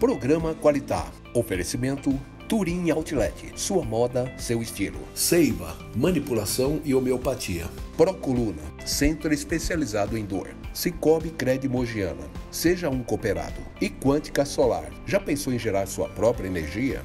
Programa Qualitar. Oferecimento Turim Outlet. Sua moda, seu estilo. Seiva, manipulação e homeopatia. Procoluna, centro especializado em dor. Cicobi Cred Mogiana. Seja um cooperado. E Quântica Solar. Já pensou em gerar sua própria energia?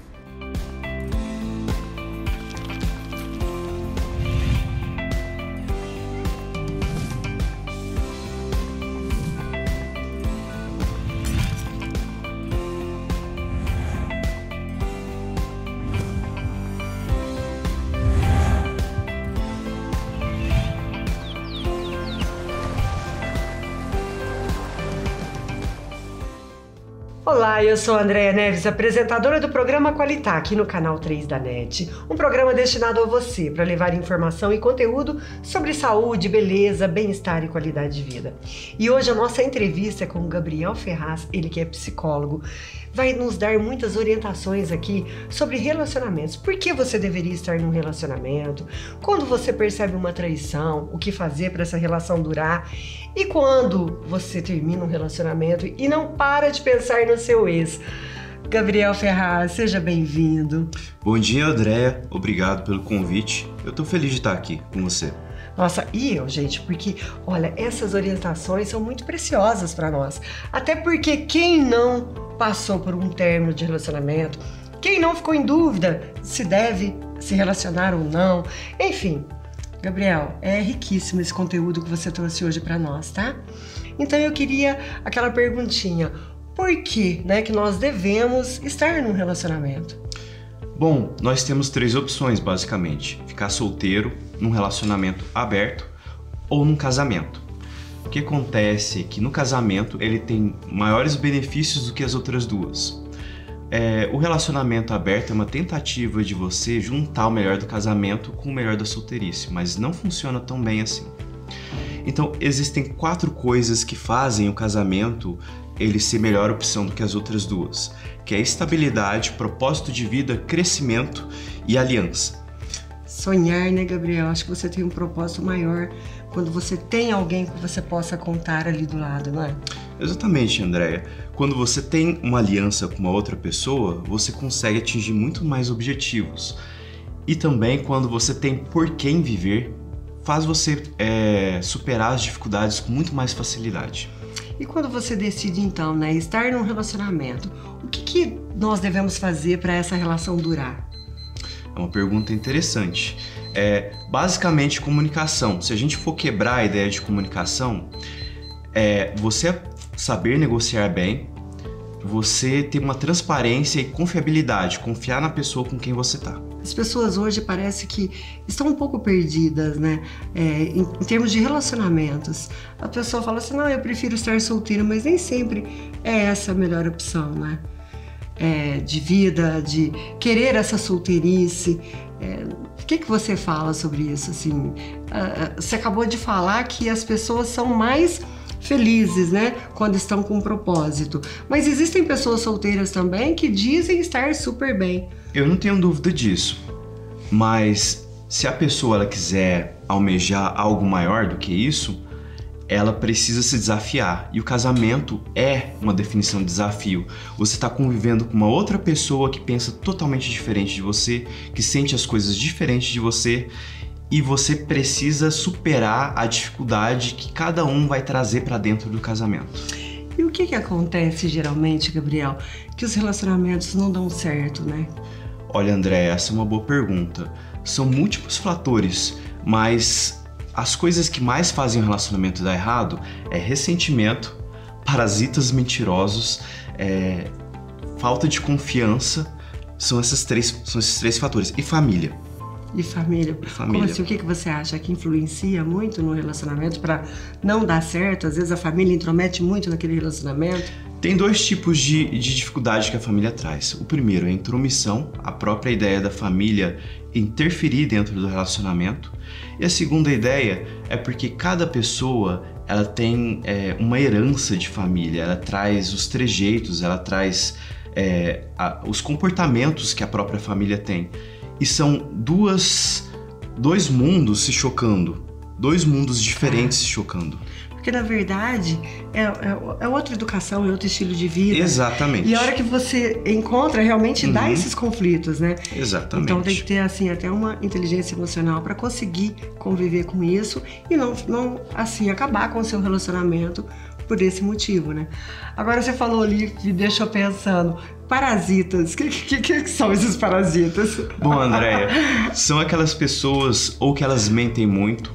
Olá, eu sou a Andréia Neves, apresentadora do programa Qualitar, aqui no canal 3 da NET. Um programa destinado a você, para levar informação e conteúdo sobre saúde, beleza, bem-estar e qualidade de vida. E hoje a nossa entrevista é com o Gabriel Ferraz, ele que é psicólogo, vai nos dar muitas orientações aqui sobre relacionamentos. Por que você deveria estar num relacionamento? Quando você percebe uma traição, o que fazer para essa relação durar? E quando você termina um relacionamento e não para de pensar no seu ex? Gabriel Ferraz, seja bem-vindo. Bom dia, Andréia. Obrigado pelo convite. Eu tô feliz de estar aqui com você. Nossa, e eu, gente, porque, olha, essas orientações são muito preciosas para nós. Até porque quem não passou por um término de relacionamento, quem não ficou em dúvida se deve se relacionar ou não, enfim. Gabriel, é riquíssimo esse conteúdo que você trouxe hoje para nós, tá? Então eu queria aquela perguntinha, por que, que nós devemos estar num relacionamento? Bom, nós temos 3 opções, basicamente. Ficar solteiro, num relacionamento aberto ou num casamento. O que acontece é que no casamento ele tem maiores benefícios do que as outras duas. O relacionamento aberto é uma tentativa de você juntar o melhor do casamento com o melhor da solteirice, mas não funciona tão bem assim. Então, existem 4 coisas que fazem o casamento ele ser melhor opção do que as outras duas, que é estabilidade, propósito de vida, crescimento e aliança. Sonhar, né, Gabriel? Acho que você tem um propósito maior quando você tem alguém que você possa contar ali do lado, não é? Exatamente, Andréia. Quando você tem uma aliança com uma outra pessoa, você consegue atingir muito mais objetivos. E também quando você tem por quem viver, faz você superar as dificuldades com muito mais facilidade. E quando você decide, então, estar num relacionamento, o que nós devemos fazer para essa relação durar? É uma pergunta interessante. Basicamente, comunicação. Se a gente for quebrar a ideia de comunicação, você saber negociar bem, você ter uma transparência e confiabilidade, confiar na pessoa com quem você está. As pessoas hoje parece que estão um pouco perdidas, né? Em termos de relacionamentos. A pessoa fala assim, não, eu prefiro estar solteira, mas nem sempre é essa a melhor opção, né? De vida, de querer essa solteirice. O que você fala sobre isso? Assim, você acabou de falar que as pessoas são mais felizes, né, quando estão com um propósito. Mas existem pessoas solteiras também que dizem estar super bem. Eu não tenho dúvida disso. Mas se a pessoa ela quiser almejar algo maior do que isso, ela precisa se desafiar. E o casamento é uma definição de desafio. Você está convivendo com uma outra pessoa que pensa totalmente diferente de você, que sente as coisas diferentes de você, e você precisa superar a dificuldade que cada um vai trazer para dentro do casamento. E o que acontece geralmente, Gabriel, que os relacionamentos não dão certo, né? Olha, André, essa é uma boa pergunta. São múltiplos fatores, mas as coisas que mais fazem o relacionamento dar errado é ressentimento, parasitas mentirosos, falta de confiança, são esses três fatores. E família. E família? Família. Como assim? O que você acha que influencia muito no relacionamento para não dar certo? Às vezes a família intromete muito naquele relacionamento? Tem 2 tipos de dificuldade que a família traz. O primeiro é a intromissão, a própria ideia da família interferir dentro do relacionamento. E a segunda ideia é porque cada pessoa ela tem uma herança de família, ela traz os trejeitos, ela traz os comportamentos que a própria família tem. E são dois mundos se chocando, 2 mundos diferentes se chocando. Porque, na verdade, é outra educação, é outro estilo de vida. Exatamente. E a hora que você encontra, realmente dá esses conflitos, né? Exatamente. Então tem que ter, assim, até uma inteligência emocional para conseguir conviver com isso e não, assim, acabar com o seu relacionamento por esse motivo, né? Agora você falou ali, me deixou pensando, parasitas, o que são esses parasitas? Bom, Andréia, são aquelas pessoas ou que elas mentem muito,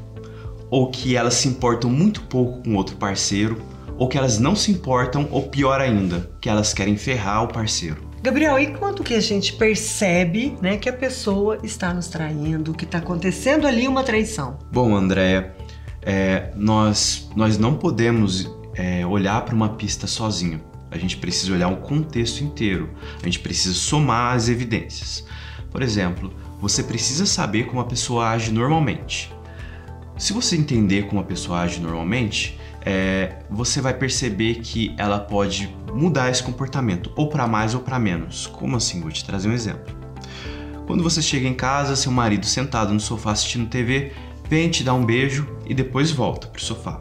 ou que elas se importam muito pouco com outro parceiro, ou que elas não se importam, ou pior ainda, que elas querem ferrar o parceiro. Gabriel, e quanto que a gente percebe, né, que a pessoa está nos traindo, que está acontecendo ali uma traição? Bom, Andréia, nós não podemos olhar para uma pista sozinho. A gente precisa olhar o contexto inteiro. A gente precisa somar as evidências. Por exemplo, você precisa saber como a pessoa age normalmente. Se você entender como a pessoa age normalmente, você vai perceber que ela pode mudar esse comportamento, ou para mais ou para menos. Como assim? Vou te trazer um exemplo. Quando você chega em casa, seu marido sentado no sofá assistindo TV, vem te dar um beijo e depois volta pro sofá.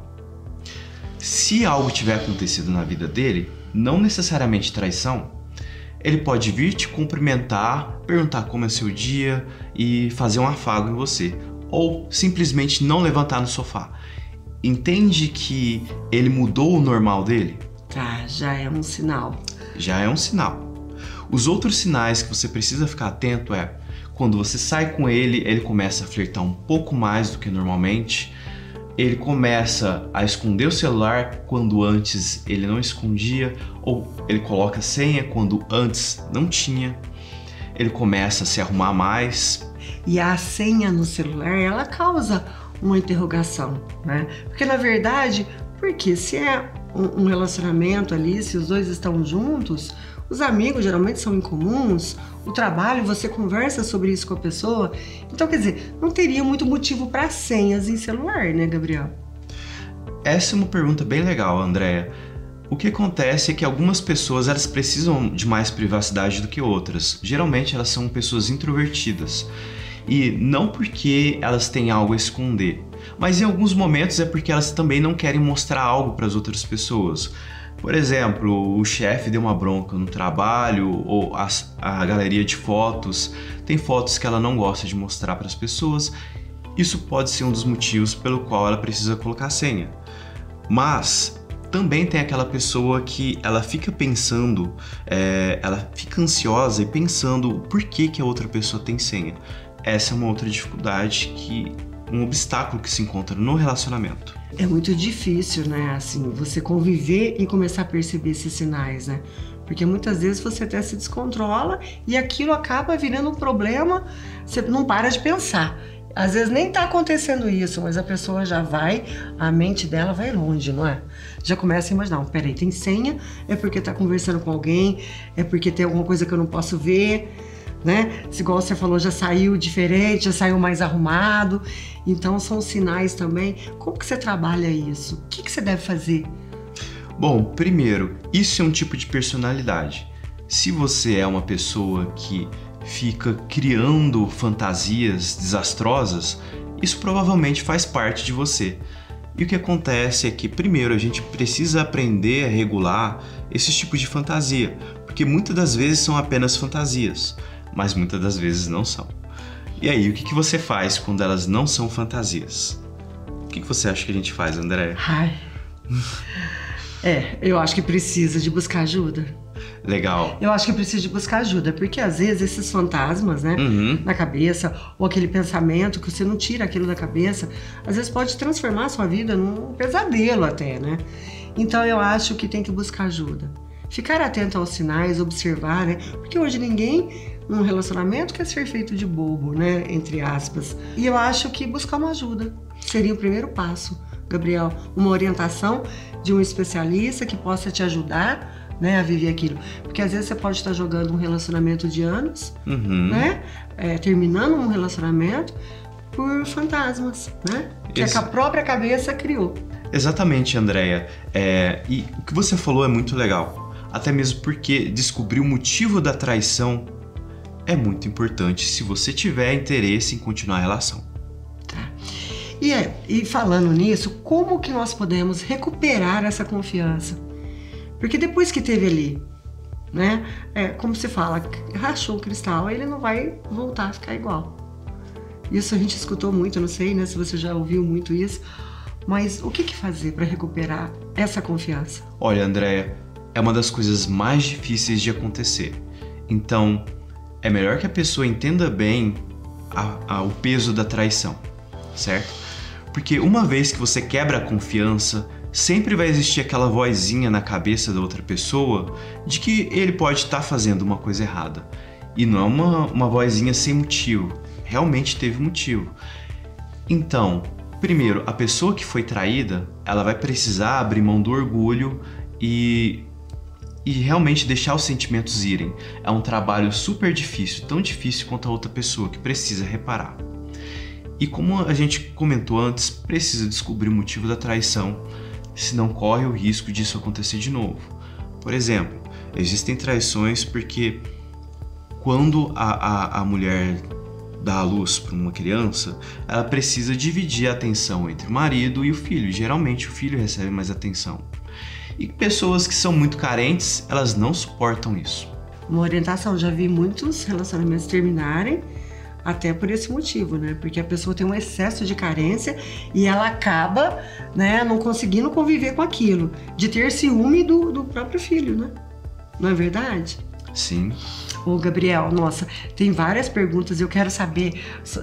Se algo tiver acontecido na vida dele, não necessariamente traição, ele pode vir te cumprimentar, perguntar como é seu dia e fazer um afago em você, ou simplesmente não levantar no sofá. Entende que ele mudou o normal dele? Tá, já é um sinal. Já é um sinal. Os outros sinais que você precisa ficar atento quando você sai com ele, ele começa a flertar um pouco mais do que normalmente. Ele começa a esconder o celular quando antes ele não escondia, ou ele coloca senha quando antes não tinha. Ele começa a se arrumar mais. E a senha no celular, ela causa uma interrogação, né? Porque na verdade, porque se é um relacionamento ali, se os dois estão juntos, os amigos geralmente são incomuns, o trabalho, você conversa sobre isso com a pessoa. Então, quer dizer, não teria muito motivo para senhas em celular, né, Gabriel? Essa é uma pergunta bem legal, Andréia. O que acontece é que algumas pessoas elas precisam de mais privacidade do que outras. Geralmente elas são pessoas introvertidas. E não porque elas têm algo a esconder, mas em alguns momentos é porque elas também não querem mostrar algo para as outras pessoas. Por exemplo, o chefe deu uma bronca no trabalho, ou a galeria de fotos tem fotos que ela não gosta de mostrar para as pessoas. Isso pode ser um dos motivos pelo qual ela precisa colocar senha. Mas também tem aquela pessoa que ela fica pensando, ela fica ansiosa e pensando por que a outra pessoa tem senha. Essa é uma outra dificuldade, um obstáculo que se encontra no relacionamento. É muito difícil, né, assim, você conviver e começar a perceber esses sinais, né? Porque muitas vezes você até se descontrola e aquilo acaba virando um problema, você não para de pensar. Às vezes nem tá acontecendo isso, mas a pessoa já vai, a mente dela vai longe, não é? Já começa a imaginar, peraí, tem senha, é porque tá conversando com alguém, é porque tem alguma coisa que eu não posso ver, né? Se igual você falou, já saiu diferente, já saiu mais arrumado. Então são sinais também. Como que você trabalha isso? O que você deve fazer? Bom, primeiro, isso é um tipo de personalidade. Se você é uma pessoa que fica criando fantasias desastrosas, isso provavelmente faz parte de você. E o que acontece é que, primeiro, a gente precisa aprender a regular esses tipos de fantasia, porque muitas das vezes são apenas fantasias, mas muitas das vezes não são. E aí, o que você faz quando elas não são fantasias? O que você acha que a gente faz, André? Eu acho que precisa de buscar ajuda. Legal. Eu acho que precisa de buscar ajuda, porque às vezes esses fantasmas, né, na cabeça, ou aquele pensamento que você não tira aquilo da cabeça, às vezes pode transformar a sua vida num pesadelo até, né? Então eu acho que tem que buscar ajuda. Ficar atento aos sinais, observar, né? Porque hoje ninguém num relacionamento quer ser feito de bobo, né? Entre aspas. E eu acho que buscar uma ajuda seria o primeiro passo, Gabriel. Uma orientação de um especialista que possa te ajudar, né, a viver aquilo. Porque às vezes você pode estar jogando um relacionamento de anos, né? Terminando um relacionamento por fantasmas, né? Que a própria cabeça criou. Exatamente, Andréia. E o que você falou é muito legal. Até mesmo porque descobrir o motivo da traição é muito importante se você tiver interesse em continuar a relação. Tá. E falando nisso, como que nós podemos recuperar essa confiança? Porque depois que teve ali, né? Como se fala, rachou o cristal, ele não vai voltar a ficar igual. Isso a gente escutou muito, não sei, né, se você já ouviu muito isso, mas o que fazer para recuperar essa confiança? Olha, Andréia, é uma das coisas mais difíceis de acontecer. Então, é melhor que a pessoa entenda bem o peso da traição, certo? Porque uma vez que você quebra a confiança, sempre vai existir aquela vozinha na cabeça da outra pessoa de que ele pode estar fazendo uma coisa errada. E não é uma vozinha sem motivo, realmente teve motivo. Então, primeiro, a pessoa que foi traída, ela vai precisar abrir mão do orgulho e realmente deixar os sentimentos irem. É um trabalho super difícil, tão difícil quanto a outra pessoa, que precisa reparar. E como a gente comentou antes, precisa descobrir o motivo da traição, senão corre o risco disso acontecer de novo. Por exemplo, existem traições porque quando a mulher dá a luz para uma criança, ela precisa dividir a atenção entre o marido e o filho. Geralmente o filho recebe mais atenção. E pessoas que são muito carentes, elas não suportam isso. Uma orientação, já vi muitos relacionamentos terminarem até por esse motivo, né? Porque a pessoa tem um excesso de carência e ela acaba, né, não conseguindo conviver com aquilo, de ter ciúme do próprio filho, né? Não é verdade? Sim. Ô, Gabriel, nossa, tem várias perguntas, eu quero saber,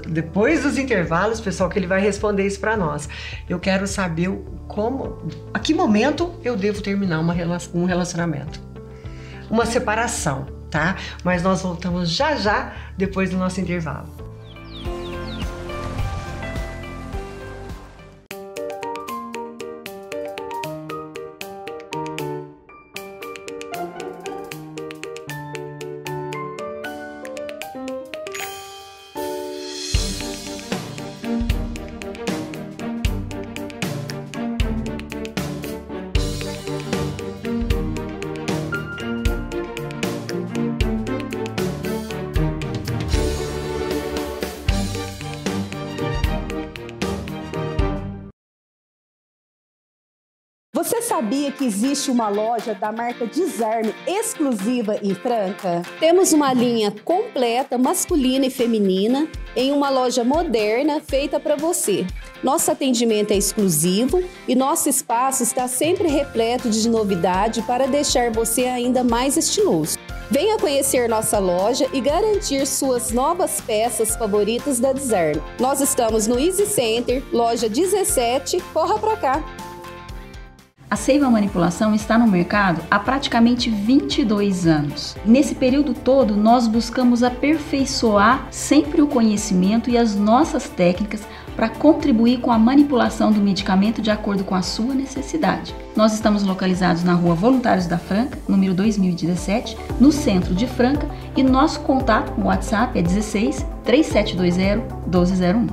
depois dos intervalos, pessoal, que ele vai responder isso para nós. Eu quero saber a que momento eu devo terminar um relacionamento, uma separação, tá? Mas nós voltamos já depois do nosso intervalo. Você sabia que existe uma loja da marca Disarme exclusiva em Franca? Temos uma linha completa masculina e feminina em uma loja moderna feita para você. Nosso atendimento é exclusivo e nosso espaço está sempre repleto de novidade para deixar você ainda mais estiloso. Venha conhecer nossa loja e garantir suas novas peças favoritas da Disarme. Nós estamos no Easy Center, loja 17, corra para cá! A Seiva Manipulação está no mercado há praticamente 22 anos. Nesse período todo, nós buscamos aperfeiçoar sempre o conhecimento e as nossas técnicas para contribuir com a manipulação do medicamento de acordo com a sua necessidade. Nós estamos localizados na Rua Voluntários da Franca, número 2017, no centro de Franca, e nosso contato no WhatsApp é 16 3720 1201.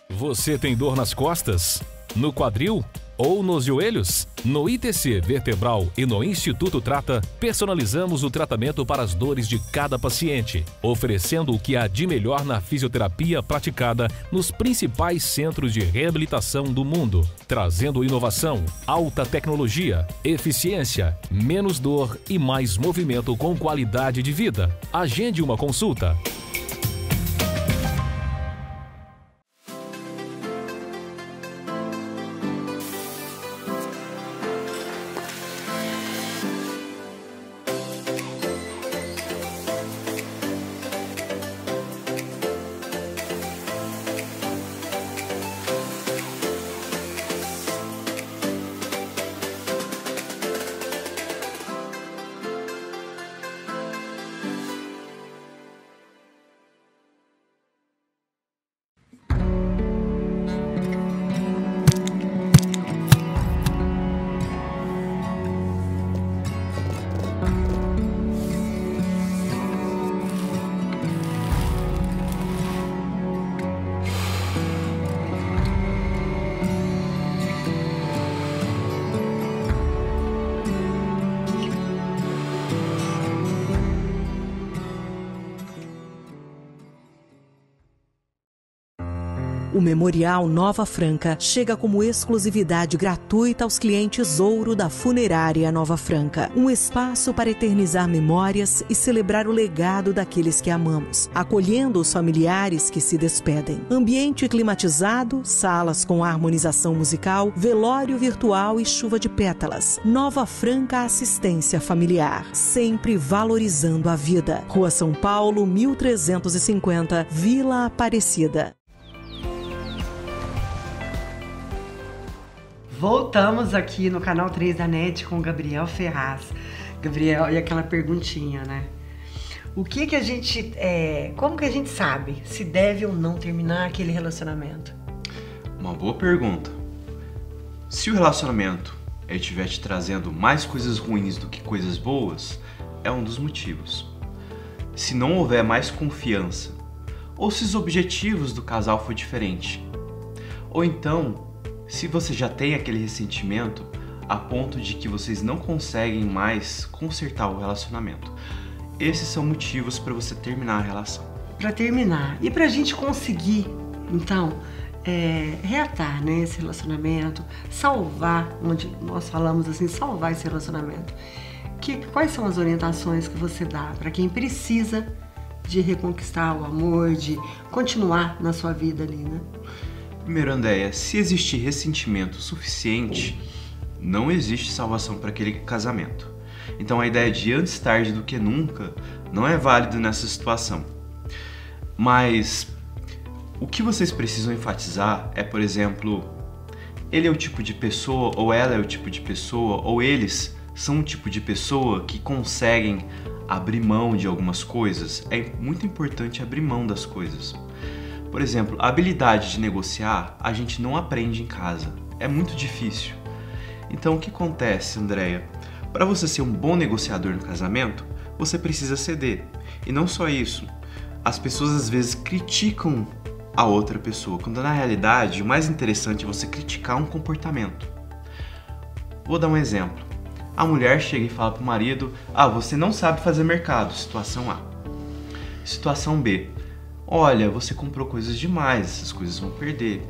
Você tem dor nas costas? No quadril ou nos joelhos? No ITC Vertebral e no Instituto Trata, personalizamos o tratamento para as dores de cada paciente, oferecendo o que há de melhor na fisioterapia praticada nos principais centros de reabilitação do mundo, trazendo inovação, alta tecnologia, eficiência, menos dor e mais movimento com qualidade de vida. Agende uma consulta. O Memorial Nova Franca chega como exclusividade gratuita aos clientes ouro da Funerária Nova Franca. Um espaço para eternizar memórias e celebrar o legado daqueles que amamos, acolhendo os familiares que se despedem. Ambiente climatizado, salas com harmonização musical, velório virtual e chuva de pétalas. Nova Franca Assistência Familiar, sempre valorizando a vida. Rua São Paulo, 1350, Vila Aparecida. Voltamos aqui no canal 3 da NET com o Gabriel Ferraz. Gabriel, e aquela perguntinha, né? O que a gente... como que a gente sabe se deve ou não terminar aquele relacionamento? Uma boa pergunta. Se o relacionamento estiver te trazendo mais coisas ruins do que coisas boas, é um dos motivos. Se não houver mais confiança, ou se os objetivos do casal for diferente, ou então, se você já tem aquele ressentimento a ponto de que vocês não conseguem mais consertar o relacionamento. Esses são motivos para você terminar a relação. Para terminar. E para a gente conseguir, então, reatar, né, esse relacionamento, salvar, onde nós falamos assim, salvar esse relacionamento. Quais são as orientações que você dá para quem precisa de reconquistar o amor, de continuar na sua vida ali, né? Primeiro, Andréia, se existir ressentimento suficiente, não existe salvação para aquele casamento. Então a ideia de antes tarde do que nunca não é válido nessa situação. Mas o que vocês precisam enfatizar é, por exemplo, ele é o tipo de pessoa, ou ela é o tipo de pessoa, ou eles são o tipo de pessoa que conseguem abrir mão de algumas coisas. É muito importante abrir mão das coisas. Por exemplo, a habilidade de negociar a gente não aprende em casa. É muito difícil. Então o que acontece, Andréia? Para você ser um bom negociador no casamento, você precisa ceder. E não só isso. As pessoas às vezes criticam a outra pessoa, quando na realidade o mais interessante é você criticar um comportamento. Vou dar um exemplo. A mulher chega e fala pro marido: você não sabe fazer mercado, situação A. Situação B: olha, você comprou coisas demais, essas coisas vão perder.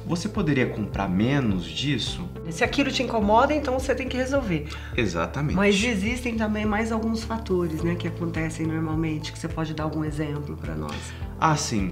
Você poderia comprar menos disso? Se aquilo te incomoda, então você tem que resolver. Exatamente. Mas existem também mais alguns fatores, né, que acontecem normalmente, que você pode dar algum exemplo para nós? Sim.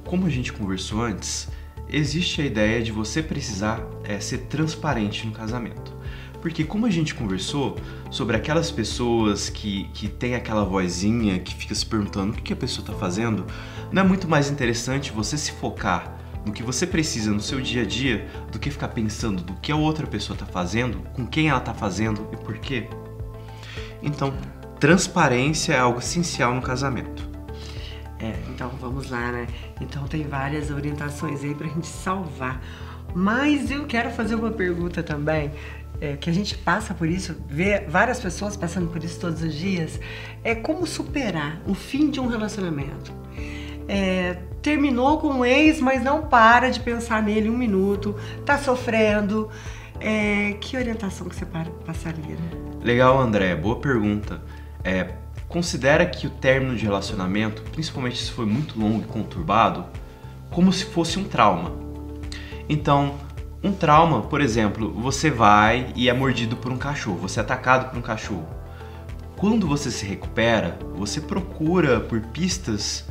Como a gente conversou antes, existe a ideia de você precisar ser transparente no casamento. Porque como a gente conversou sobre aquelas pessoas que tem aquela vozinha que fica se perguntando o que a pessoa está fazendo, não é muito mais interessante você se focar no que você precisa no seu dia a dia do que ficar pensando do que a outra pessoa está fazendo, com quem ela está fazendo e por quê? Então, transparência é algo essencial no casamento. Então vamos lá, né? Então tem várias orientações aí pra gente salvar. Mas eu quero fazer uma pergunta também, que a gente passa por isso, vê várias pessoas passando por isso todos os dias. Como superar o fim de um relacionamento. Terminou com o ex, mas não para de pensar nele um minuto, tá sofrendo. Que orientação que você passaria, né? Legal, André, boa pergunta. Considera que o término de relacionamento, principalmente se foi muito longo e conturbado, como se fosse um trauma. Então, um trauma, por exemplo, você vai e é mordido por um cachorro, você é atacado por um cachorro. Quando você se recupera, você procura por pistas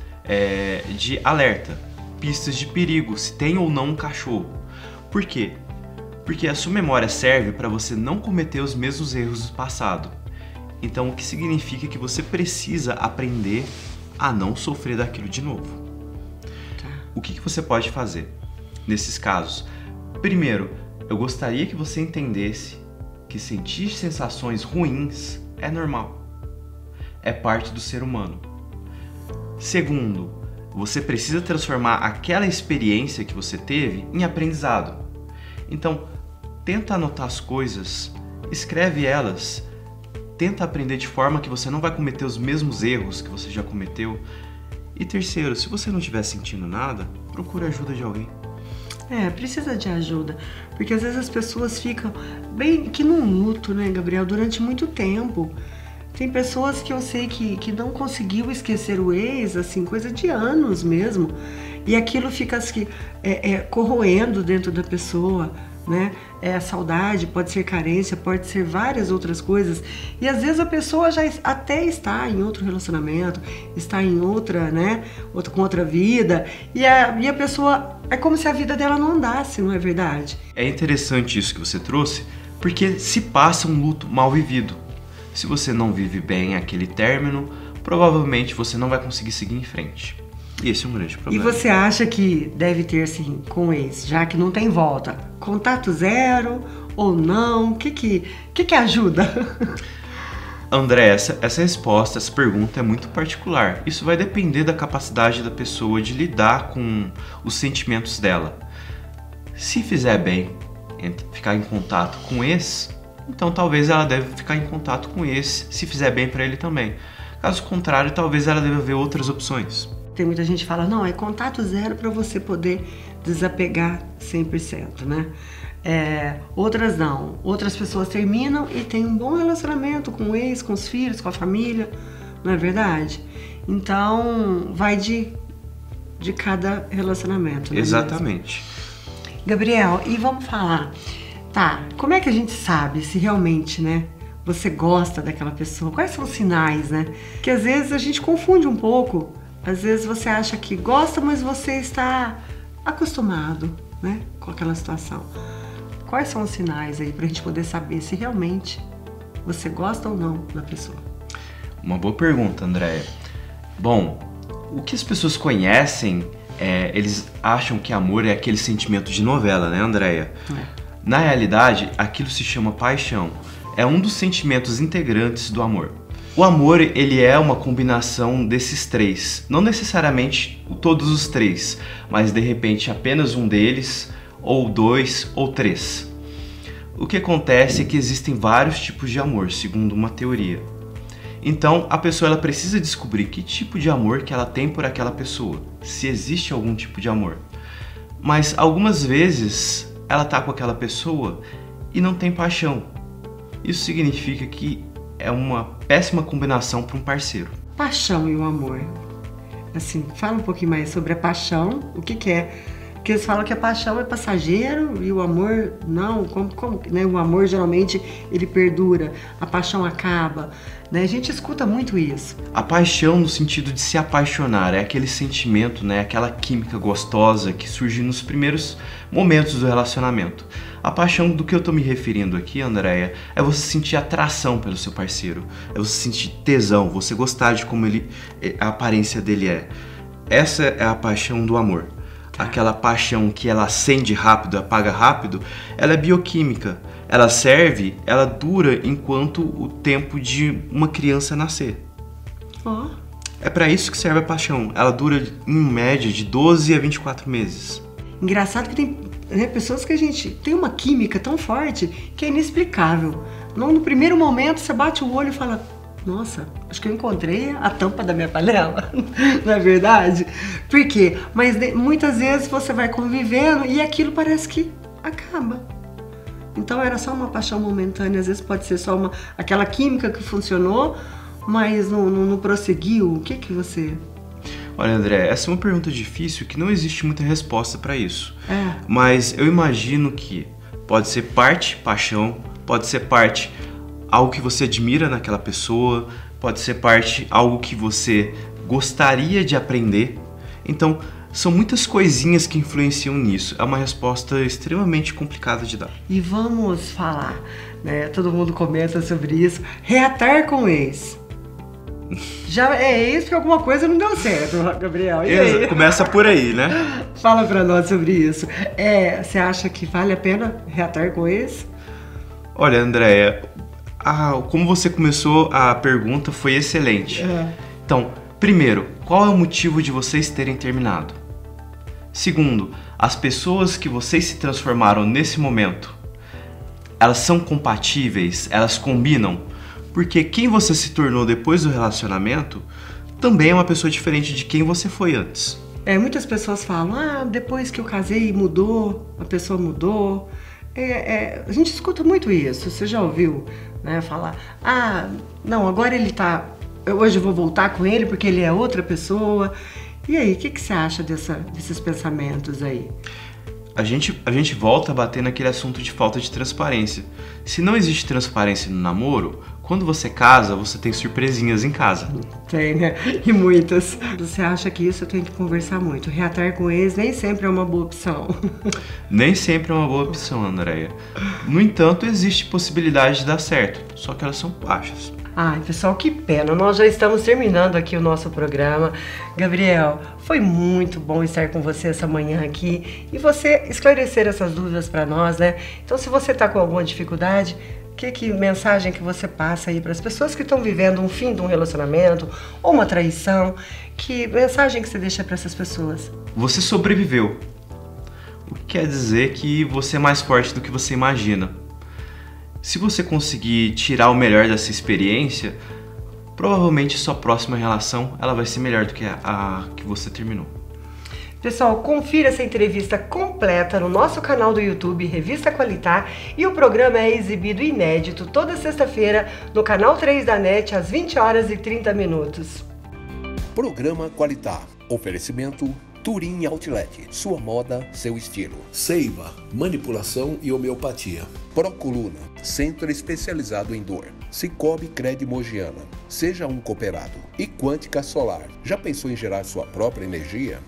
de alerta, pistas de perigo, se tem ou não um cachorro. Por quê? Porque a sua memória serve para você não cometer os mesmos erros do passado. Então, o que significa que você precisa aprender a não sofrer daquilo de novo. O que você pode fazer nesses casos? Primeiro, eu gostaria que você entendesse que sentir sensações ruins é normal. É parte do ser humano. Segundo, você precisa transformar aquela experiência que você teve em aprendizado. Então, tenta anotar as coisas, escreve elas, tenta aprender de forma que você não vai cometer os mesmos erros que você já cometeu. E terceiro, se você não estiver sentindo nada, procure a ajuda de alguém. Precisa de ajuda, porque às vezes as pessoas ficam bem que num luto, né, Gabriel, durante muito tempo. Tem pessoas que eu sei que não conseguiu esquecer o ex, assim, coisa de anos mesmo. E aquilo fica assim, corroendo dentro da pessoa, né? É saudade, pode ser carência, pode ser várias outras coisas. E às vezes a pessoa já até está em outro relacionamento, está em outra, né? Com outra vida. E a pessoa, é como se a vida dela não andasse, não é verdade? É interessante isso que você trouxe, porque se passa um luto mal vivido. Se você não vive bem aquele término, provavelmente você não vai conseguir seguir em frente. E esse é um grande problema. E você acha que deve ter, assim, com o ex, já que não tem volta, contato zero ou não? O que ajuda? André, essa resposta, essa pergunta é muito particular. Isso vai depender da capacidade da pessoa de lidar com os sentimentos dela. Se fizer bem ficar em contato com esse, então talvez ela deve ficar em contato com esse, se fizer bem para ele também. Caso contrário, talvez ela deva ver outras opções. Tem muita gente que fala, não, é contato zero para você poder desapegar 100%, né? Outras não. Outras pessoas terminam e têm um bom relacionamento com o ex, com os filhos, com a família, não é verdade? Então, vai de cada relacionamento, né? Exatamente. Mesmo? Gabriel, e vamos falar, tá, como é que a gente sabe se realmente, né, você gosta daquela pessoa? Quais são os sinais, né? Que às vezes a gente confunde um pouco. Às vezes você acha que gosta, mas você está acostumado, né, com aquela situação. Quais são os sinais aí pra gente poder saber se realmente você gosta ou não da pessoa? Uma boa pergunta, Andréia. Bom, o que as pessoas conhecem, eles acham que amor é aquele sentimento de novela, né, Andréia? Na realidade, aquilo se chama paixão. É um dos sentimentos integrantes do amor. O amor, ele é uma combinação desses três. Não necessariamente todos os três, mas de repente apenas um deles, ou dois, ou três. O que acontece é que existem vários tipos de amor, segundo uma teoria. Então, a pessoa ela precisa descobrir que tipo de amor que ela tem por aquela pessoa, se existe algum tipo de amor. Mas algumas vezes ela tá com aquela pessoa e não tem paixão. Isso significa que é uma péssima combinação para um parceiro. Paixão e o amor. Assim, fala um pouquinho mais sobre a paixão, o que é. Porque eles falam que a paixão é passageiro e o amor não, como né? O amor geralmente ele perdura, a paixão acaba, né? A gente escuta muito isso. A paixão no sentido de se apaixonar é aquele sentimento, né? Aquela química gostosa que surge nos primeiros momentos do relacionamento. A paixão do que eu tô me referindo aqui, Andréia, é você sentir atração pelo seu parceiro, é você sentir tesão, você gostar de como a aparência dele é. Essa é a paixão do amor. Aquela paixão que ela acende rápido, apaga rápido, ela é bioquímica. Ela serve, ela dura enquanto o tempo de uma criança nascer. É para isso que serve a paixão. Ela dura em média de 12 a 24 meses. Engraçado que tem pessoas que a gente tem uma química tão forte que é inexplicável. No primeiro momento você bate o olho e fala, nossa, acho que eu encontrei a tampa da minha panela, não é verdade? Por quê? Mas muitas vezes você vai convivendo e aquilo parece que acaba. Então era só uma paixão momentânea, às vezes pode ser só aquela química que funcionou, mas não prosseguiu. O que você... Olha, André, essa é uma pergunta difícil que não existe muita resposta para isso. Mas eu imagino que pode ser parte paixão, pode ser parte algo que você admira naquela pessoa, pode ser parte algo que você gostaria de aprender. Então, são muitas coisinhas que influenciam nisso. É uma resposta extremamente complicada de dar. E vamos falar, né? Todo mundo comenta sobre isso. Reatar com o ex. Já é isso que alguma coisa não deu certo, Gabriel. E aí? Começa por aí, né? Fala pra nós sobre isso. Você acha que vale a pena reatar com o ex? Olha, Andréia, como você começou a pergunta foi excelente. Então, primeiro, qual é o motivo de vocês terem terminado? Segundo, as pessoas que vocês se transformaram nesse momento, elas são compatíveis? Elas combinam? Porque quem você se tornou depois do relacionamento também é uma pessoa diferente de quem você foi antes. Muitas pessoas falam, depois que eu casei mudou, a pessoa mudou. A gente escuta muito isso, você já ouviu, né, falar, não, agora ele tá, hoje eu vou voltar com ele porque ele é outra pessoa. E aí, o que você acha desses pensamentos aí? A gente volta a bater naquele assunto de falta de transparência. Se não existe transparência no namoro, quando você casa, você tem surpresinhas em casa. Tem, né? E muitas. Você acha que isso tem que conversar muito. Reatar com eles nem sempre é uma boa opção. Nem sempre é uma boa opção, Andréia. No entanto, existe possibilidade de dar certo, só que elas são baixas. Ai, pessoal, que pena. Nós já estamos terminando aqui o nosso programa. Gabriel, foi muito bom estar com você essa manhã aqui e você esclarecer essas dúvidas para nós, né? Então, se você está com alguma dificuldade, que mensagem que você passa aí para as pessoas que estão vivendo um fim de um relacionamento ou uma traição? Que mensagem que você deixa para essas pessoas? Você sobreviveu. O que quer dizer que você é mais forte do que você imagina. Se você conseguir tirar o melhor dessa experiência, provavelmente sua próxima relação ela vai ser melhor do que a que você terminou. Pessoal, confira essa entrevista completa no nosso canal do YouTube, Revista Qualitar, e o programa é exibido inédito toda sexta-feira no canal 3 da NET, às 20h30. Programa Qualitar. Oferecimento Turim Outlet. Sua moda, seu estilo. Seiva, manipulação e homeopatia. Procoluna, centro especializado em dor. Cicobi Cred Mogiana. Seja um cooperado. E Quântica Solar. Já pensou em gerar sua própria energia?